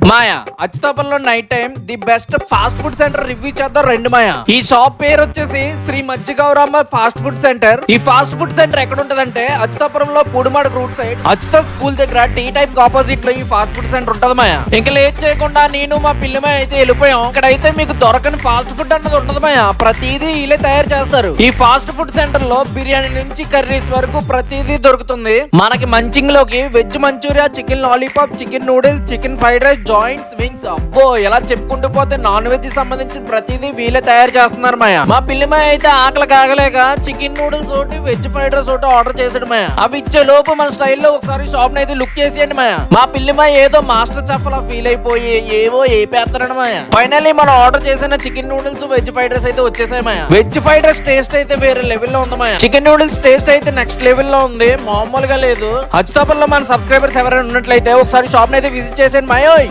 మాయా అచ్యుతాపురంలో night time the best fast food center review చేద్దాం రెండు మాయా. ఈ షాప్ పేరు వచ్చేసి Shri Majjigowramma fast food center. ఈ ఫాస్ట్ ఫుడ్ సెంటర్ ఎక్కడ ఉంటదంటే అచ్యుతాపురంలో Pudimada route side Achyuta school దగ్గర టీ టైప్ ఆపోజిట్ లో ఈ ఫాస్ట్ ఫుడ్ సెంటర్ ఉంటది మాయా. ఇంకా లేట్ చేయకుండా నేను మా పిల్లమే అయితే వెళ్ళిపోయాం. ఇక్కడైతే మీకు దొరకని ఫాస్ట్ ఫుడ్ అన్నది ఉండదు మాయా, ప్రతిదీ వీళ్ళే తయారు చేస్తారు. ఈ ఫాస్ట్ ఫుడ్ సెంటర్ లో బిర్యానీ నుంచి కర్రీస్ వరకు ప్రతిదీ దొరుకుతుంది. మనకి మంచింగ్ లోకి veg Manchurian, chicken lollipop, chicken noodles, chicken fried rice, joints, wings, అబ్బో ఎలా చెప్పుకుంటూ పోతే నాన్ వెజ్ సంబంధించిన ప్రతిదీ వీళ్ళే తయారు చేస్తున్నారు మాయా. మా పిల్లిమాయ అయితే ఆకలి కాగలేక చికెన్ నూడిల్స్ ఒకటి, వెజ్ ఫ్రైడ్ రైస్ ఒకటి ఆర్డర్ చేసాడు మాయా. అవి ఇచ్చే లోపు మన స్టైల్లో ఒకసారి షాప్ అయితే లుక్ చేసేయండి మాయా. మా పిల్లిమాయ ఏదో మాస్టర్ చెఫ్ లా ఫీల్ అయిపోయి ఏవో ఏపేస్తాడు మాయా. ఫైనల్లీ మనం ఆర్డర్ చేసిన chicken noodles, veg fried rice అయితే వచ్చేసాయి మాయా. వెజ్ ఫ్రైడ్ రైస్ టేస్ట్ అయితే వేరే లెవెల్ లో ఉంది మాయా. చికెన్ నూడిల్స్ టేస్ట్ అయితే నెక్స్ట్ లెవెల్ లో ఉంది, మామూలుగా లేదు. అచ్యుతాపురంలో మన సబ్స్క్రైబర్స్ ఎవరైనా ఉన్నట్లయితే ఒకసారి షాప్ అయితే విజిట్ చేసేయండి మాయోయ్.